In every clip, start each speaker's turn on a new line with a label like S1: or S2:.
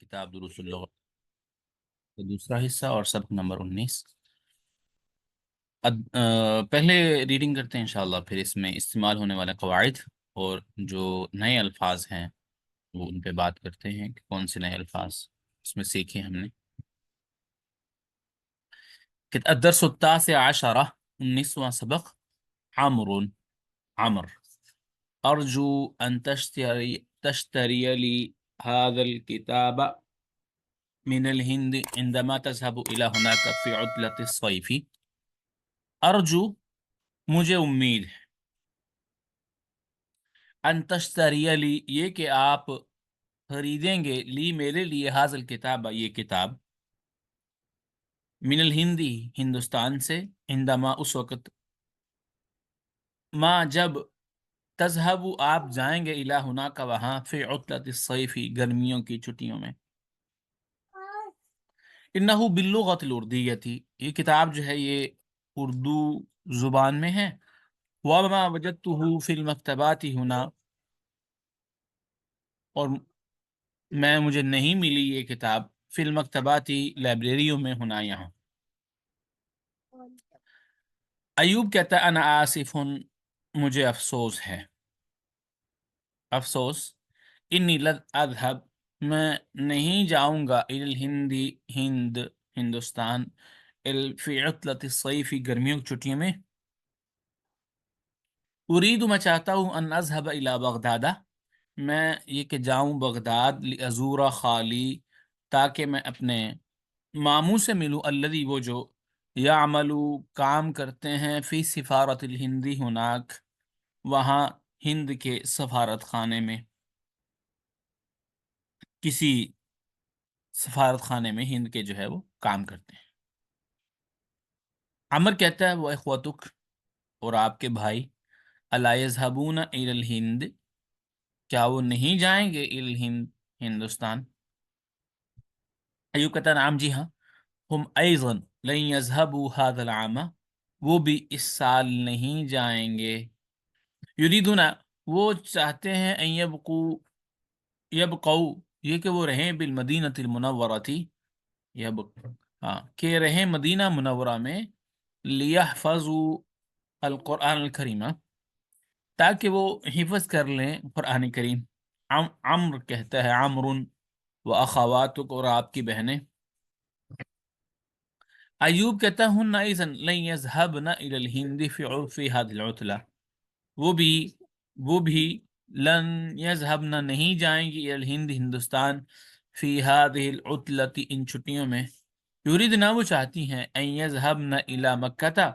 S1: کتاب دروس اللغة کا دوسرا حصہ اور سبق نمبر 19۔ پہلے ریڈنگ کرتے ہیں انشاءاللہ، پھر اس میں استعمال ہونے والے قواعد اور جو نئے الفاظ ہیں وہ ان پہ بات کرتے ہیں کہ کون سے نئے الفاظ اس میں سیکھے ہم نے۔ الدرس التاسع عشرہ، 19واں سبق۔ عمر، عمر، ارجو ان تشتری لی هذا الكتاب من الهند عندما تذهب الى هناك في عطلة الصيف۔ ارجو، مجھے امید ہے، ان تشتری لی، یہ کہ آپ خریدیں گے، لی میرے لیے، حاصل کتاب، یہ کتاب، من الہندی، ہندوستان سے، عندما، اس وقت، ما، جب، تذہب، آپ جائیں گے، الی ہناک، وہاں، فی عطلۃ الصیف، گرمیوں کی چھٹیوں میں۔ انہ باللغۃ الاردیۃ، یہ کتاب جو ہے یہ اردو زبان میں ہے۔ وما وجدتہ فی المکتبات ہنا، اور مجھے نہیں ملی یہ کتاب، فی المکتبات، لائبریریوں میں، ہونا، یہاں۔ ایوب کہتا ہے انا آصف، مجھے افسوس ہے، افسوس، انی لن اذهب، میں نہیں جاؤں گا، الی الہندی، ہندوستان، فی عطلۃ الصیف، گرمیوں کی چھٹیوں میں۔ ارید، میں چاہتا ہوں، ان اذهب الی بغداد، میں یہ کہ جاؤں بغداد، لازور خالی، تاکہ میں اپنے ماموں سے ملوں، الذی، وہ جو، یعمل، کام کرتے ہیں، فی سفارت الہندی ہناک، وہاں ہند کے سفارت خانے میں، کسی سفارت خانے میں ہند کے جو ہے وہ کام کرتے ہیں۔ عمر کہتا ہے وہ اخوتک، اور آپ کے بھائی، الا یذهبون الی الہند، کیا وہ نہیں جائیں گے، الی الہند، ہندوستان۔ ایوب کہتا ہے نعم، جی ہاں، ہم ایضا لن یذهبوا هذا العام، وہ بھی اس سال نہیں جائیں گے۔ یریدون، وہ چاہتے ہیں، ان یبقوا، یہ کہ وہ رہیں، بالمدینۃ المنورۃ، ہاں، کہ رہیں مدینہ منورہ میں، لیحفظوا القرآن الکریم، تاکہ وہ حفظ کر لیں قرآن کریم۔ عمر کہتا ہے عمر و اخواتک، اور آپ کی بہنیں۔ ایوب کہتا ہے ہن ایضا لن یذهبن الی الہند فی هذه العطلہ، وہ بھی لن یذهبن، نہیں جائیں گی، الی الہند، ہندوستان، فی هذه العطلۃ، ان چھٹیوں میں۔ یریدنا، وہ چاہتی ہیں، ان یذهبن الی مکہ،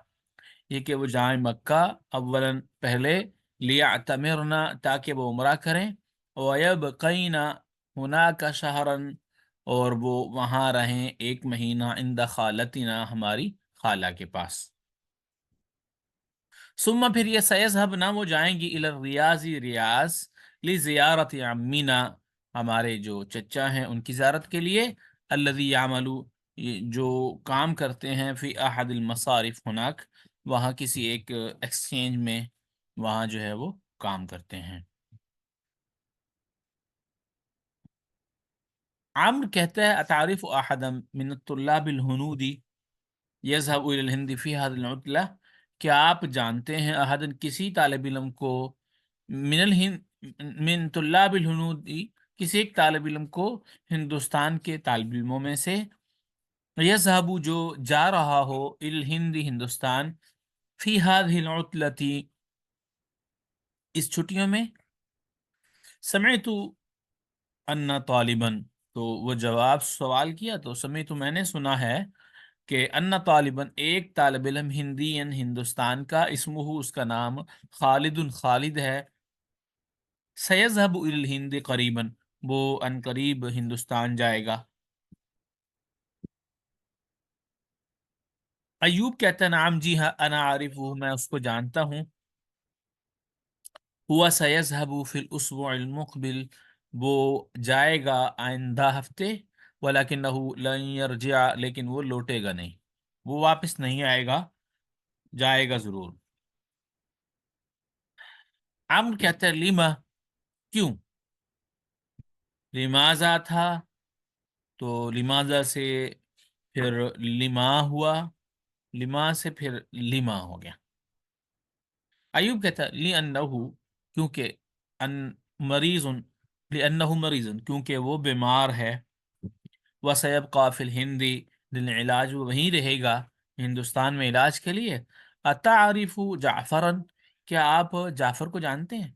S1: یہ کہ وہ جائیں مکہ، اولا، پہلے، لیعتمرنا، تاکہ وہ عمرہ کریں، ویبقین ہناک شہرا، اور وہ وہاں رہیں ایک مہینہ، عند خالتنا، ہماری خالہ کے پاس۔ ثم، پھر یہ، سیذهبنا، وہ جائیں گی، الی الریاض، ریاض، لزیارت عمینا، ہمارے جو چچا ہیں ان کی زیارت کے لیے، الذی یعمل، جو کام کرتے ہیں، فی احد المصارف ہناک، وہاں کسی ایک ایکسچینج میں، وہاں جو ہے وہ کام کرتے ہیں۔ عمرو کہتا ہے اتعرف احدا من الطلاب الہنود یذهب الى الہند فی هذه العطلہ، کیا آپ جانتے ہیں احدا، کسی طالب علم کو، من من طلاب الہنود، کسی ایک طالب علم کو، ہندوستان کے طالب علموں میں سے، یذهب، جو جا رہا ہو، الى الہند، ہندوستان، فی هذه العطلۃ، اس چھٹیوں میں۔ سمعت ان طالبا، تو وہ جواب سوال کیا، تو سمعت، میں نے سنا ہے، کہ ان طالباً، ایک طالب علم، ہندین، ہندوستان کا، اسمہ، اس کا نام، خالد، خالد ہے، سیذهب الی الہند قریباً، وہ ان قریب ہندوستان جائے گا۔ ایوب کہتا ہے نعم، جی ہاں، انا عارف، میں اس کو جانتا ہوں، ہوا سیذهب فی الاسبوع المقبل، وہ جائے گا آئندہ ہفتے، ولکنہ لن یرجع، لیکن وہ لوٹے گا نہیں، وہ واپس نہیں آئے گا، جائے گا ضرور۔ عمرو کہتا ہے لیما، کیوں؟ لماذا تھا تو لماذا سے پھر لما ہوا، لما سے پھر لما ہو گیا۔ ایوب کہتا ہے لِأَنَّهُ، کیونکہ ان مریض، لِأَنَّهُ مریض، کیونکہ وہ بیمار ہے، وَسَيَبْقَى فِي الْهِنْدِ لِلْعِلَاجِ، وہ وہیں رہے گا ہندوستان میں علاج کے لیے۔ أَتَعْرِفُ جَعْفَرًا، کیا آپ جعفر کو جانتے ہیں؟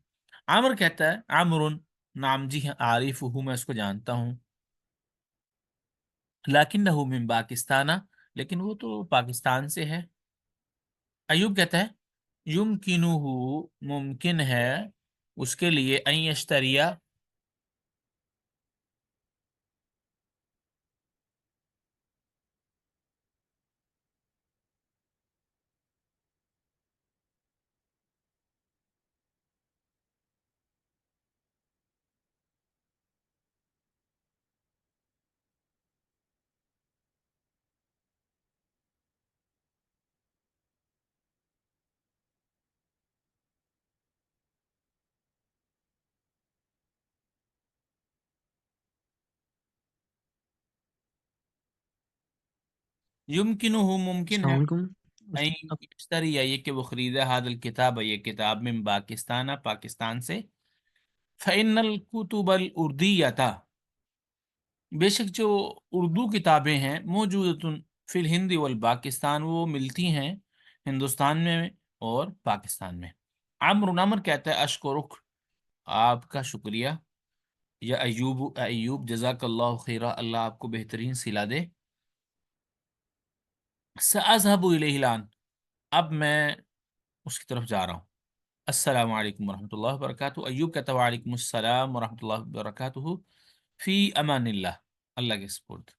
S1: عمر کہتا ہے عمر، نام جی ہاں، عارف ہوں، میں اس کو جانتا ہوں، لیکنہ من پاکستان، لیکن وہ تو پاکستان سے ہے۔ ایوب کہتا ہے یمکنہ، ممکن ہے اس کے لیے، ان یشتریا، یمکنہ ممکن ہے،
S2: السلام علیکم
S1: ان یشتریا، یہ کہ وہ خریدے، هذا الکتاب، یہ کتاب، من پاکستان، پاکستان سے۔ فإن الکتب الأردیۃ، بے شک جو اردو کتابیں ہیں، موجود فی الہند والپاکستان، وہ ملتی ہیں ہندوستان میں اور پاکستان میں۔ عمر کہتا ہے اشکرک، آپ کا شکریہ، یا ایوب، ایوب جزاک اللہ خیرہ، اللہ آپ کو بہترین صلہ دے۔ سأذهب الیہ الآن، اب میں اس کی طرف جا رہا ہوں۔ السلام علیکم ورحمۃ اللہ وبرکاتہ۔ ایوب کہتا ہے وعلیکم السلام ورحمۃ اللہ وبرکاتہ، فی امان اللہ، اللہ کے سپرد۔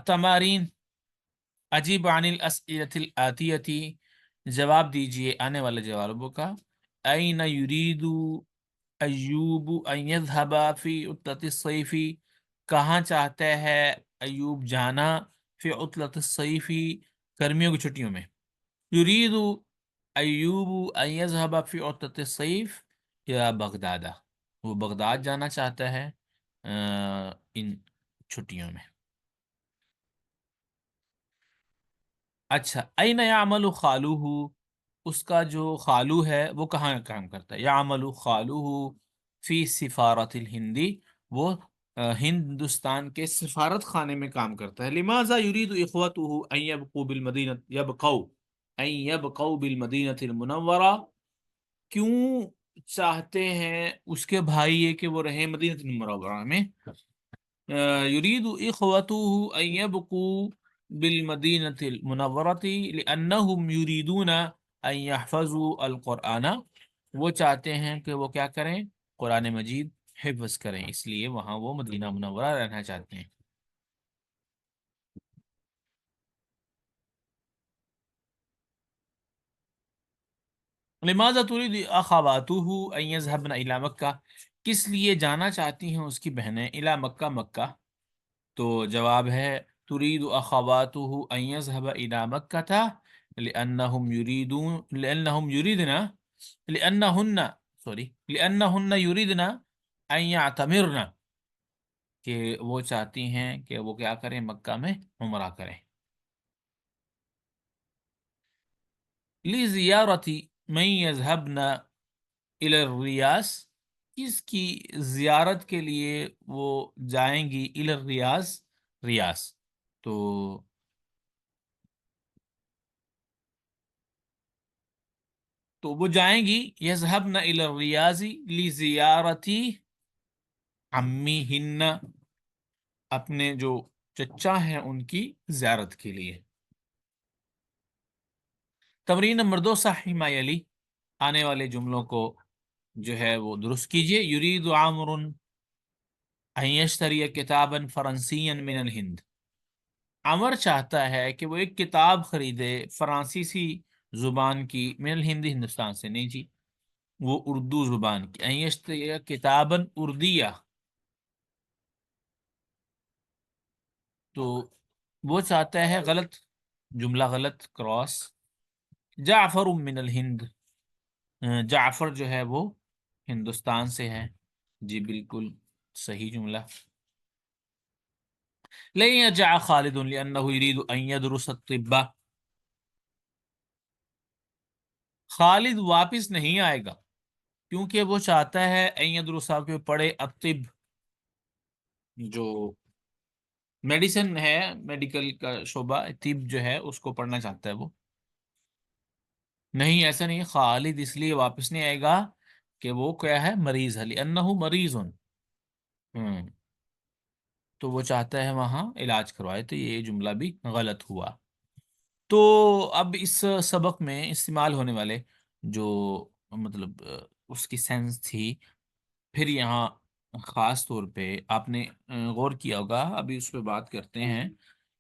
S1: تمارین، عجیب عن الاسئلۃ الآتیتی، جواب دیجئے آنے والے جوابوں کا۔ این یرید ایوب ان یذهب فی عطلۃ الصیف، کہاں چاہتا ہے ایوب جانا، فی عطلۃ الصیف، گرمیوں کی چھٹیوں میں۔ یرید ایوب ان یذهب فی عطلۃ الصیف یا بغداد، وہ بغداد جانا چاہتا ہے ان چھٹیوں میں۔ اچھا، این یعمل خالوہ، اس کا جو خالو ہے وہ کہاں کام کرتا ہے؟ یعمل خالوہ فی سفارت الہندی، وہ ہندوستان کے سفارت خانے میں کام کرتا ہے۔ لماذا یرید اخوتہ ان یبقوا بالمدینہ، یبقوا بالمدینہ المنورہ، کیوں چاہتے ہیں اس کے بھائی یہ کہ وہ رہیں مدینہ المنورہ میں؟ یرید اخوتہ ان یبقوا بالمدینة المنورة لأنهم يريدون ان يحفظوا القرآن، وہ چاہتے ہیں کہ وہ کیا کریں؟ قرآن مجید حفظ کریں، اس لیے وہاں وہ مدینہ منورہ رہنا چاہتے ہیں۔ لماذا تريد اخواته ان يذهبن الى مکہ، کس لیے جانا چاہتی ہیں اس کی بہنیں الى مکہ، مکہ؟ تو جواب ہے تريد اخواته ان يذهب الى مکہ لانهم يريدن، لانهن يريدن ان يعتمرن، کہ وہ چاہتی ہیں کہ وہ کیا کریں؟ مکہ میں عمرہ کریں۔ لزیارت من يذهبن الى الریاض، کس کی زیارت کے لیے وہ جائیں گی الى الریاض، ریاض؟ تو وہ جائیں گی یذهبن الى الریاض لزیارت عمیہن، اپنے جو چچا ہیں ان کی زیارت کے لیے۔ تمرین نمبر 2، صحیح ما یلی، آنے والے جملوں کو جو ہے وہ درست کیجئے۔ یرید عامر ان یشتری کتابا فرنسیا من الہند، عمر چاہتا ہے کہ وہ ایک کتاب خریدے فرانسیسی زبان کی، من الہند، ہندوستان سے، نہیں جی، وہ اردو زبان کی۔ ان یشتری کتابا اردیہ، تو وہ چاہتا ہے، غلط جملہ، غلط کراس، جعفر من الہند، جعفر جو ہے وہ ہندوستان سے ہے. جی بالکل صحیح جملہ. لن يرجع خالد لأنه يريد أن يدرس الطب. خالد واپس نہیں آئے گا کیونکہ وہ چاہتا ہے ان يدرس کے پڑھے الطب، جو میڈیسن ہے، میڈیکل کا شعبہ طب جو ہے اس کو پڑھنا چاہتا ہے وہ. نہیں ایسا نہیں، خالد اس لیے واپس نہیں آئے گا کہ وہ کیا ہے، مریض ہے، لأنه مریض. تو وہ چاہتا ہے وہاں علاج کروائے، تو یہ جملہ بھی غلط ہوا. تو اب اس سبق میں استعمال ہونے والے جو مطلب اس کی سینس تھی، پھر یہاں خاص طور پہ آپ نے غور کیا ہوگا، ابھی اس پہ بات کرتے ہیں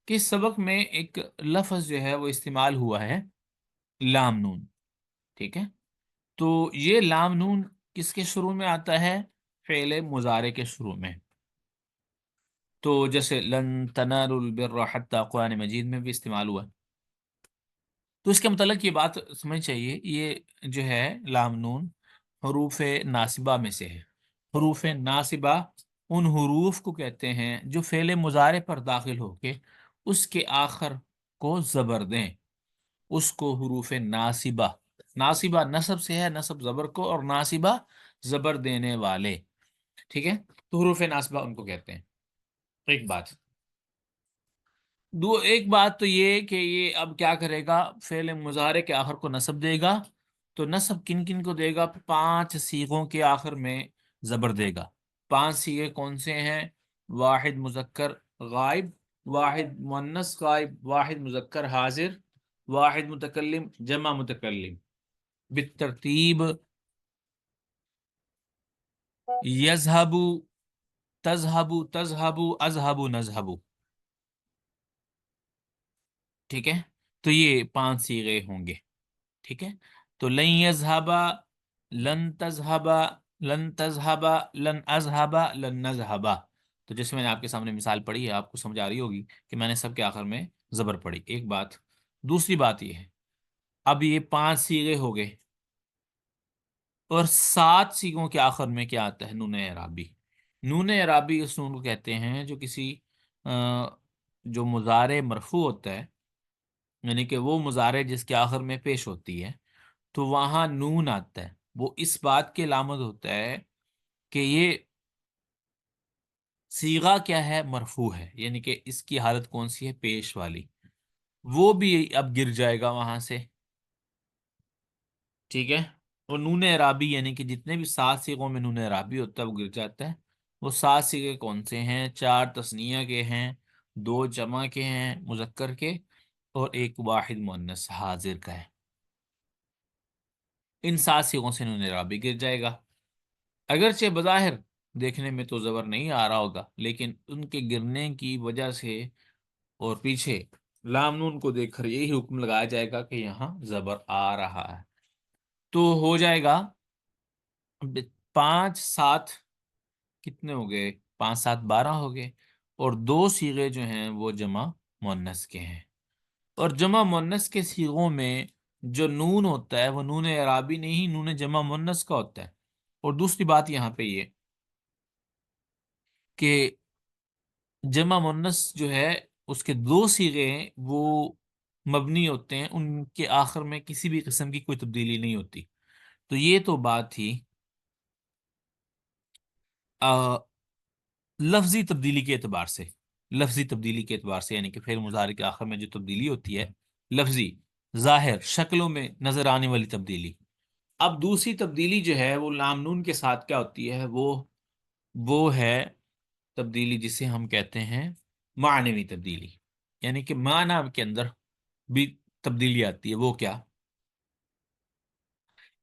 S1: کہ اس سبق میں ایک لفظ جو ہے وہ استعمال ہوا ہے، لام نون. ٹھیک ہے، تو یہ لام نون کس کے شروع میں آتا ہے؟ فعل مضارع کے شروع میں. تو جیسے لن تنالوا البر حتی قرآن مجید میں بھی استعمال ہوا. تو اس کے متعلق یہ بات سمجھ چاہیے، یہ جو ہے لام نون حروف ناصبہ میں سے ہے. حروف ناصبہ ان حروف کو کہتے ہیں جو فعل مضارع پر داخل ہو کے اس کے آخر کو زبر دیں، اس کو حروف ناصبہ. ناصبہ نصب سے ہے، نصب زبر کو، اور ناصبہ زبر دینے والے. ٹھیک ہے، تو حروف ناصبہ ان کو کہتے ہیں. ایک بات. ایک بات تو یہ کہ یہ اب کیا کرے گا، فعل مضارع کے آخر کو نصب دے گا. تو نصب کن کن کو دے گا؟ 5 صیغوں کے آخر میں زبر دے گا. 5 صیغے کون سے ہیں؟ واحد مذکر غائب، واحد مؤنث غائب، واحد مذکر حاضر، واحد متکلم، جمع متکلم. بالترتیب: یذہب، تذہب، تذہب، اذہب، نذہب. ٹھیک ہے، تو یہ 5 صیغے ہوں گے. ٹھیک ہے، تو لن یذہبا، لن تذہبا، لن تذہبا، لن اذہبا، لن نذہبا. تو جیسے میں نے آپ کے سامنے مثال پڑھی ہے، آپ کو سمجھ آ رہی ہوگی کہ میں نے سب کے آخر میں زبر پڑھی. ایک بات. دوسری بات یہ ہے، اب یہ 5 صیغے ہو گئے، اور 7 صیغوں کے آخر میں کیا آتا ہے؟ نون اعرابی. نون اعرابی اس نون کو کہتے ہیں جو کسی جو مضارع مرفوع ہوتا ہے، یعنی کہ وہ مضارع جس کے آخر میں پیش ہوتی ہے، تو وہاں نون آتا ہے. وہ اس بات کے علامت ہوتا ہے کہ یہ صیغہ کیا ہے؟ مرفوع ہے، یعنی کہ اس کی حالت کون سی ہے؟ پیش والی. وہ بھی اب گر جائے گا وہاں سے. ٹھیک ہے، اور نون اعرابی یعنی کہ جتنے بھی 7 صیغوں میں نون اعرابی ہوتا ہے وہ گر جاتا ہے. وہ 7 صیغے کون سے ہیں؟ 4 تثنیہ کے ہیں، 2 جمع کے ہیں مذکر کے، اور 1 واحد مؤنث حاضر کا ہے. ان 7 صیغوں سے نون اعرابی گر جائے گا. اگرچہ بظاہر دیکھنے میں تو زبر نہیں آ رہا ہوگا، لیکن ان کے گرنے کی وجہ سے اور پیچھے لام نون کو دیکھ کر یہی حکم لگایا جائے گا کہ یہاں زبر آ رہا ہے. تو ہو جائے گا 5 7 کتنے ہو گئے؟ 5 7 12 ہو گئے، اور 2 صیغے جو ہیں وہ جمع مؤنث کے ہیں. اور جمع مؤنث کے صیغوں میں جو نون ہوتا ہے وہ نون اعرابی نہیں، نون جمع مؤنث کا ہوتا ہے. اور دوسری بات یہاں پہ یہ کہ جمع مؤنث جو ہے اس کے 2 صیغے ہیں وہ مبنی ہوتے ہیں، ان کے آخر میں کسی بھی قسم کی کوئی تبدیلی نہیں ہوتی. تو یہ تو بات تھی لفظی تبدیلی کے اعتبار سے. لفظی تبدیلی کے اعتبار سے یعنی کہ فعل مضارع کے آخر میں جو تبدیلی ہوتی ہے، لفظی ظاہر شکلوں میں نظر آنے والی تبدیلی. اب دوسری تبدیلی جو ہے وہ لام نون کے ساتھ کیا ہوتی ہے؟ وہ ہے تبدیلی جسے ہم کہتے ہیں معنوی تبدیلی، یعنی کہ معنی کے اندر بھی تبدیلی آتی ہے. وہ کیا؟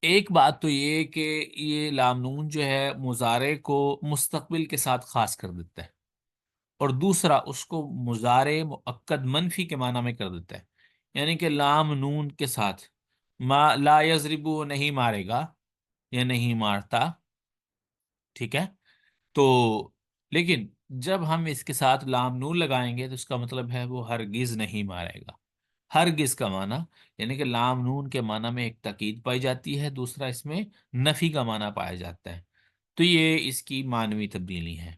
S1: ایک بات تو یہ کہ یہ لام نون جو ہے مضارع کو مستقبل کے ساتھ خاص کر دیتا ہے، اور دوسرا اس کو مضارع مؤکد منفی کے معنی میں کر دیتا ہے. یعنی کہ لام نون کے ساتھ ما لا یضربو نہیں مارے گا یا نہیں مارتا. ٹھیک ہے، تو لیکن جب ہم اس کے ساتھ لام نون لگائیں گے تو اس کا مطلب ہے وہ ہرگز نہیں مارے گا. ہرگز کا معنی یعنی کہ لام نون کے معنی میں ایک تاکید پائی جاتی ہے، دوسرا اس میں نفی کا معنی پایا جاتا ہے، تو یہ اس کی معنوی تبدیلی ہے۔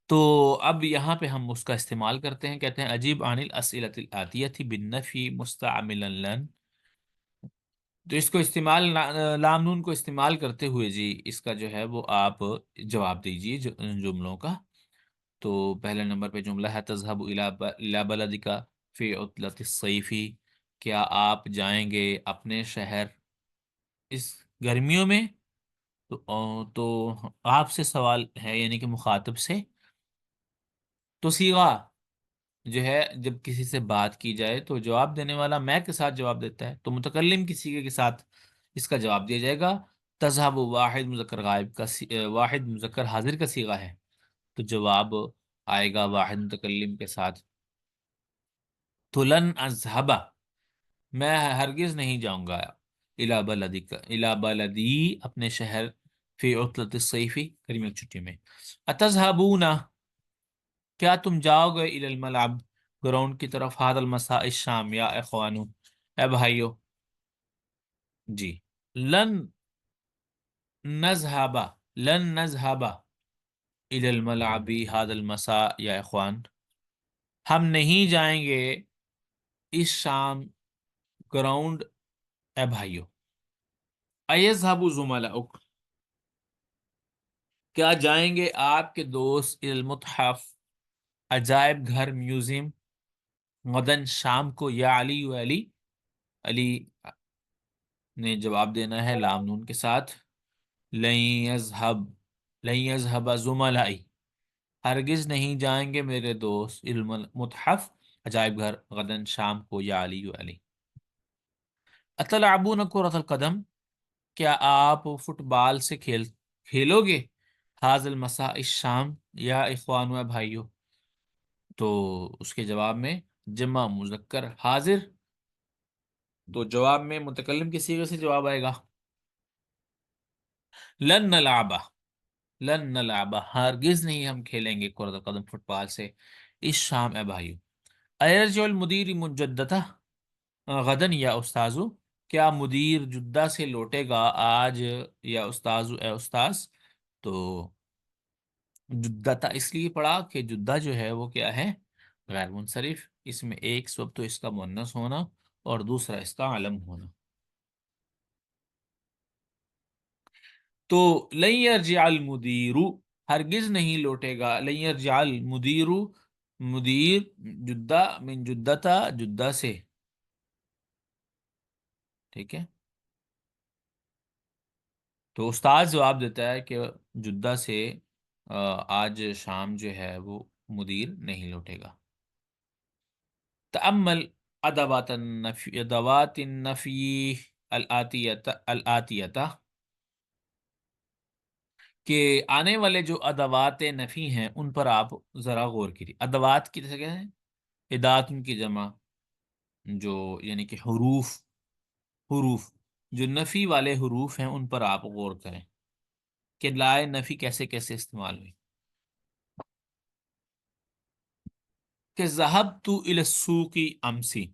S1: تو اب یہاں پہ ہم اس کا استعمال کرتے ہیں، کہتے ہیں عجیب عن الاسئلۃ الآتیۃ بالنفی مستعملا لن۔ تو اس کو استعمال لام نون کو استعمال کرتے ہوئے جی اس کا جو ہے وہ آپ جواب دیجئے جملوں کا۔ تو پہلے نمبر پہ جملہ ہے تذهب الى بلدك فی عطلۃ الصیف، کیا آپ جائیں گے اپنے شہر اس گرمیوں میں؟ تو آپ سے سوال ہے یعنی کہ مخاطب سے۔ تو صیغہ جو ہے جب کسی سے بات کی جائے تو جواب دینے والا میں کے ساتھ جواب دیتا ہے، تو متکلم کی صیغے کے ساتھ اس کا جواب دیا جائے گا۔ تذهب واحد مذکر غائب کا واحد مذکر حاضر کا صیغہ ہے، تو جواب آئے گا واحد متکلم کے ساتھ۔ تو لن اذهب، میں ہرگز نہیں جاؤں گا، الی بلدی اپنے شہر، فی عطلۃ الصیف گرمیوں کی چھٹی میں۔ اتذهبون، کیا تم جاؤ گے الی الملعب گراؤنڈ کی طرف، هذا المساء الشام یا اخوانو، اے بھائیو؟ جی لن نذهب، لن نذهب الی الملعب هذا المساء یا اخوان، ہم نہیں جائیں گے اس شام گراؤنڈ اے بھائیو۔ ایذهب زملاؤک، کیا جائیں گے آپ کے دوست الی المتحف عجائب گھر میوزیم، غدن شام کو، یا علی و علی، علی نے جواب دینا ہے لام نون کے ساتھ، لن یذهب، لن یذهب زملائی، ہرگز نہیں جائیں گے میرے دوست علم المتحف عجائب گھر، غدن شام کو، یا علی و علی۔ اتلعبون کرۃ القدم، کیا آپ فٹ بال سے کھیلو گے، حاض المساء الشام یا اخوان و بھائیو؟ تو اس کے جواب میں جمع مذکر حاضر، تو جواب میں متکلم کی صیغے سے جواب آئے گا لن نلعب، لن نلعب، ہرگز نہیں ہم کھیلیں گے کرۃ القدم فٹ بال سے اس شام اے بھائیو۔ ایرجع المدیر مجدتہ غدن یا استاذو، کیا مدیر جدہ سے لوٹے گا آج یا استاذو اے استاذ؟ تو جدہ اس لیے پڑھا کہ جدہ جو ہے وہ کیا ہے، غیر منصرف، اس میں ایک سبب تو اس کا مؤنث ہونا اور دوسرا اس کا علم ہونا۔ تو لن یرجع المدیر، ہرگز نہیں لوٹے گا، لن یرجع المدیر، مدیر جدہ من جدہ جدہ سے، ٹھیک ہے۔ تو استاد جواب دیتا ہے کہ جدہ سے آج شام جو ہے وہ مدیر نہیں لوٹے گا۔ تأمل ادوات النفی الآتیہ، کہ آنے والے جو ادوات نفی ہیں ان پر آپ ذرا غور کیجیے۔ ادوات کی جیسے کیا ہے، ادات ان کی جمع، جو یعنی کہ حروف، حروف جو نفی والے حروف ہیں ان پر آپ غور کریں کہ لائے نفی کیسے کیسے استعمال ہوئی۔ کہ ذهبت الى السوق امسی،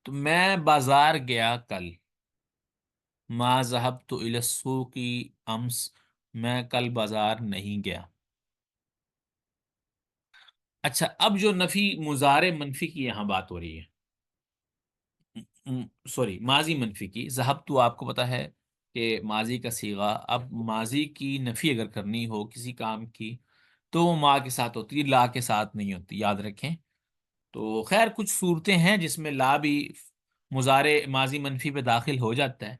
S1: تو میں بازار گیا کل، ما ذهبت الى السوق امس، میں کل بازار نہیں گیا۔ اچھا اب جو نفی مضارع منفی کی یہاں بات ہو رہی ہے، سوری ماضی منفی کی، ذهبت تو آپ کو پتا ہے کہ ماضی کا صیغہ، اب ماضی کی نفی اگر کرنی ہو کسی کام کی تو وہ ما کے ساتھ ہوتی ہے، لا کے ساتھ نہیں ہوتی، یاد رکھیں۔ تو خیر کچھ صورتیں ہیں جس میں لا بھی مضارع ماضی منفی پہ داخل ہو جاتا ہے،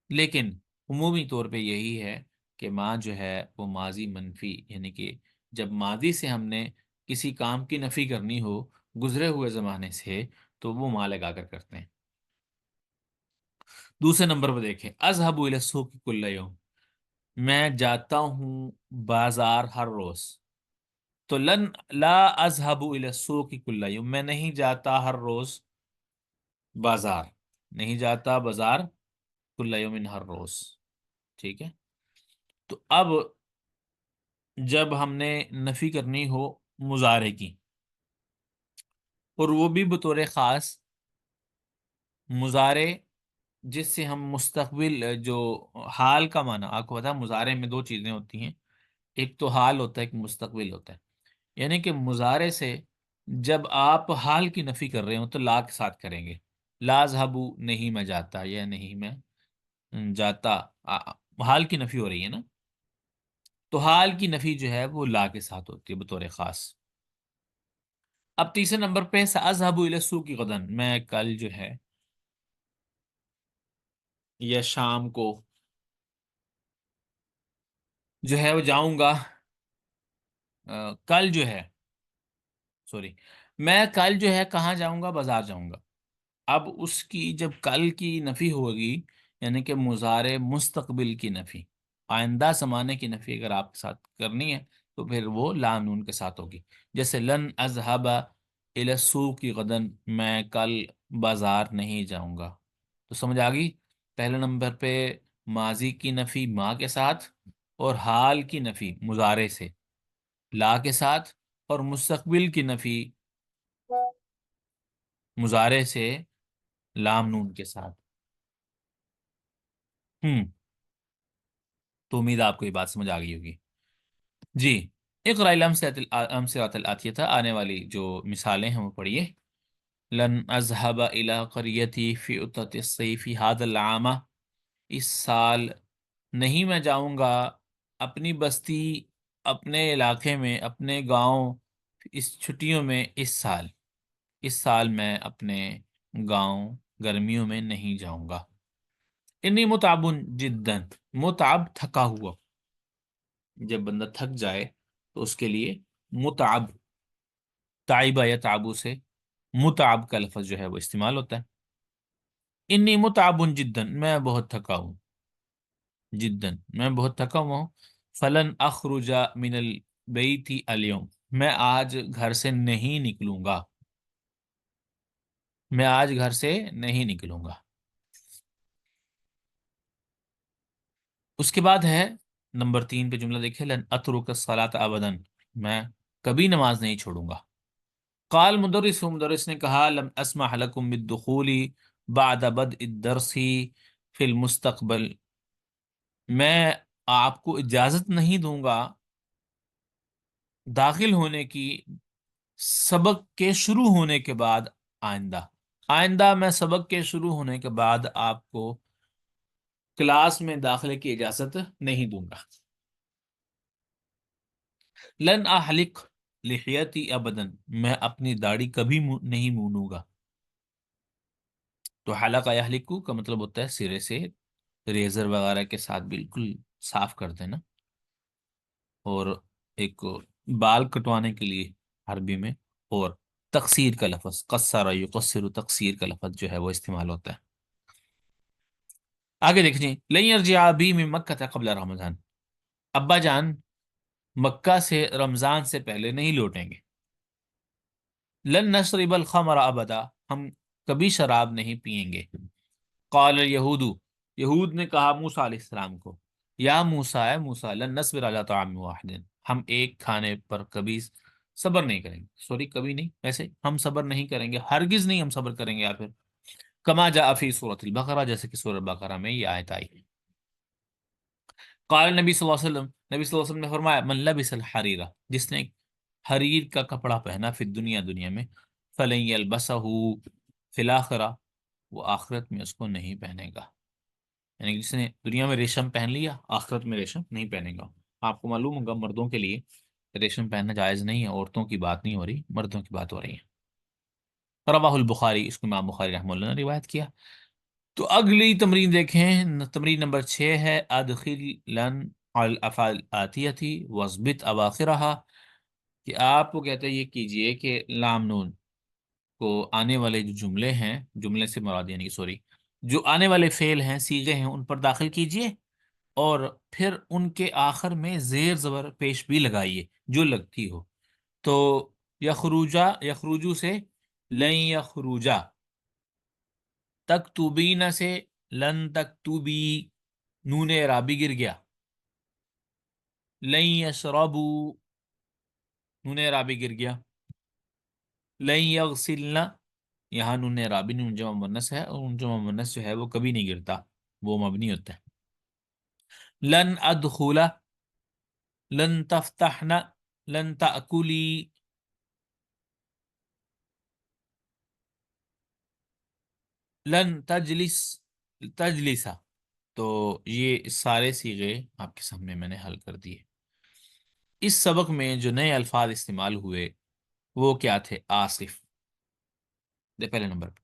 S1: لیکن عمومی طور پہ یہی ہے کہ ما جو ہے وہ ماضی منفی، یعنی کہ جب ماضی سے ہم نے کسی کام کی نفی کرنی ہو گزرے ہوئے زمانے سے تو وہ ما لگا کر کرتے ہیں۔ دوسرے نمبر پہ دیکھیں، اذهب الى السوق كل يوم، میں جاتا ہوں بازار ہر روز۔ تو لن لا اذهب الى السوق كل يوم، میں نہیں جاتا ہر روز بازار، نہیں جاتا بازار کل یوم ہر روز، ٹھیک ہے۔ تو اب جب ہم نے نفی کرنی ہو مضارع کی اور وہ بھی بطور خاص مضارع جس سے ہم مستقبل جو حال کا معنی، آپ کو پتا ہے مضارع میں دو چیزیں ہوتی ہیں، ایک تو حال ہوتا ہے، ایک مستقبل ہوتا ہے. یعنی کہ مضارع سے جب آپ حال کی نفی کر رہے ہو تو لا کے ساتھ کریں گے. لا ذهبو، نہیں میں جاتا، یا نہیں میں جاتا. حال کی نفی ہو رہی ہے نا، تو حال کی نفی جو ہے وہ لا کے ساتھ ہوتی ہے بطور خاص. اب تیسرے نمبر پہ سأذهب الى السوق غدا، میں کل جو ہے یا شام کو جو ہے وہ جاؤں گا. کل جو ہے، سوری، میں کل جو ہے کہاں جاؤں گا؟ بازار جاؤں گا. اب اس کی جب کل کی نفی ہوگی، یعنی کہ مضارع مستقبل کی نفی، آئندہ زمانے کی نفی اگر آپ کے ساتھ کرنی ہے تو پھر وہ لام نون کے ساتھ ہوگی. جیسے لن اذهب الى السوق غدا، میں کل بازار نہیں جاؤں گا. تو سمجھ آ گئی؟ پہلے نمبر پہ ماضی کی نفی ما کے ساتھ، اور حال کی نفی مضارع سے لا کے ساتھ، اور مستقبل کی نفی مضارع سے لام نون کے ساتھ. تو امید ہے آپ کو یہ بات سمجھ آ گئی ہوگی. جی، اقرأ الامثلۃ الآتیہ تھا، آنے والی جو مثالیں ہیں وہ پڑھیے. لن اذهب الى قریتی فی عطلۃ الصیف هذا العام، اس سال نہیں میں جاؤں گا اپنی بستی، اپنے علاقے میں، اپنے گاؤں اس چھٹیوں میں. اس سال میں اپنے گاؤں گرمیوں میں نہیں جاؤں گا. انی متعب جدا، متعب تھکا ہوا. جب بندہ تھک جائے تو اس کے لیے متعب، تعبہ یا تعبو سے متعب کا لفظ جو ہے وہ استعمال ہوتا ہے. انی متعب جدا، میں بہت تھکا ہوں. جدا، میں بہت تھکا ہوا ہوں. فلن اخرج من البیت اليوم، میں آج گھر سے نہیں نکلوں گا. میں آج گھر سے نہیں نکلوں گا. اس کے بعد ہے نمبر 3 پہ جملہ دیکھیں، لن اترک الصلاۃ ابدا، میں کبھی نماز نہیں چھوڑوں گا. قال مدرس نے کہا، لم اسمح لکم بالدخول بعد بدء الدرس فی المستقبل، میں آپ کو اجازت نہیں دوں گا داخل ہونے کی سبق کے شروع ہونے کے بعد. آئندہ میں سبق کے شروع ہونے کے بعد آپ کو کلاس میں داخلے کی اجازت نہیں دوں گا. لن احلق لحیتی ابدا، میں اپنی داڑھی کبھی نہیں مونوں گا. تو حلق یحلق کا مطلب ہوتا ہے سرے سے ریزر وغیرہ کے ساتھ بالکل صاف کر دینا. اور ایک بال کٹوانے کے لیے عربی میں، اور تقصیر کا لفظ قصر یقصر، تقصیر کا لفظ جو ہے وہ استعمال ہوتا ہے. آگے دیکھیں، لن یرجع ابی من مکہ قبل رمضان، ابا جان مکہ سے رمضان سے پہلے نہیں لوٹیں گے. لن نشرب الخمر ابدا، ہم کبھی شراب نہیں پئیں گے. قال الیہود، یہود نے کہا موسیٰ علیہ السلام کو، یا موسیٰ، ہے موسیٰ، لن نصبر علی طعام واحد، ہم ایک کھانے پر کبھی صبر نہیں کریں گے. سوری، کبھی نہیں، ویسے ہم صبر نہیں کریں گے، ہرگز نہیں ہم صبر کریں گے. یا پھر کما جاء فی سورۃ البقرہ، جیسے کہ سورۃ بقرہ میں یہ آیت آئی. قال نبی صلی اللہ علیہ وسلم، نبی صلی اللہ علیہ وسلم نے فرمایا، من لبس الحریرہ، جس نے حریر کا کپڑا پہنا، فی دنیا میں، فلن یلبسہ فی الاخرہ، وہ آخرت میں اس کو نہیں پہنے گا. یعنی کہ جس نے دنیا میں ریشم پہن لیا، آخرت میں ریشم نہیں پہنے گا. آپ کو معلوم ہوگا مردوں کے لیے ریشم پہننا جائز نہیں ہے، عورتوں کی بات نہیں ہو رہی، مردوں کی بات ہو رہی ہے. رواہ البخاری، اس کو امام بخاری رحمہ اللہ نے روایت کیا. تو اگلی تمرین دیکھیں، تمرین نمبر 6 ہے، ادخل لن علی الافعال الآتیہ واثبت اواخرها، کہ آپ کو کہتے ہیں یہ کیجئے کہ لام نون کو آنے والے جو جملے ہیں، جملے سے مراد یعنی سوری جو آنے والے فعل ہیں، صیغے ہیں، ان پر داخل کیجئے، اور پھر ان کے آخر میں زیر زبر پیش بھی لگائیے جو لگتی ہو. تو یخروجا، یخروجو سے لن یخروجا، تکتبین سے لن تکتبی، نون اعرابی گر گیا. لن یشربو، نون اعرابی گر گیا. لن یغسلنا، یہاں نون رابی نون جمع مؤنث ہے، اور نون جمع مؤنث جو ہے وہ کبھی نہیں گرتا، وہ مبنی ہوتا ہے. لن ادخل، لن تفتحنا، لن تأکلی، لن تجلس، تجلسا. تو یہ سارے صیغے آپ کے سامنے میں نے حل کر دیے. اس سبق میں جو نئے الفاظ استعمال ہوئے وہ کیا تھے؟ آصف، پہلے نمبر پہ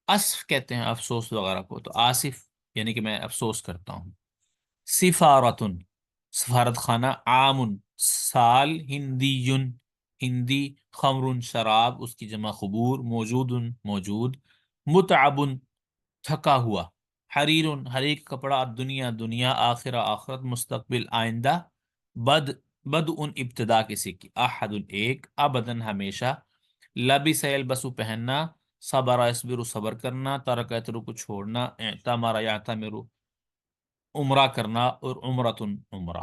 S1: اسف کہتے ہیں افسوس وغیرہ کو، تو آصف یعنی کہ میں افسوس کرتا ہوں. سفارتن، سفارت خانہ. عامن، سال. ہندی، ہندی. خمر، شراب، اس کی جمع خبور. موجود، موجود. متعب، تھکا ہوا. حریر، حریر کپڑا. دنیا، دنیا. آخرہ، آخرت. مستقبل، آئندہ. بد، بد ان ابتدا کسی کی. احد، ایک. ابدن، ہمیشہ. لبس یلبسو، پہننا. صبر یصبر، صبر کرنا. ترک یترک، چھوڑنا. اعتمر یعتمر، عمرہ کرنا. اور عمرتن، عمرہ.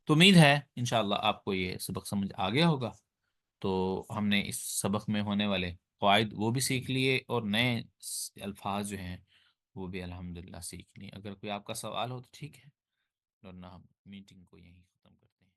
S1: تو امید ہے انشاءاللہ آپ کو یہ سبق سمجھ آ گیا ہوگا. تو ہم نے اس سبق میں ہونے والے قواعد وہ بھی سیکھ لیے، اور نئے الفاظ جو ہیں وہ بھی الحمدللہ سیکھ لیے. اگر کوئی آپ کا سوال ہو تو ٹھیک ہے، ورنہ ہم میٹنگ کو یہیں ختم کرتے ہیں.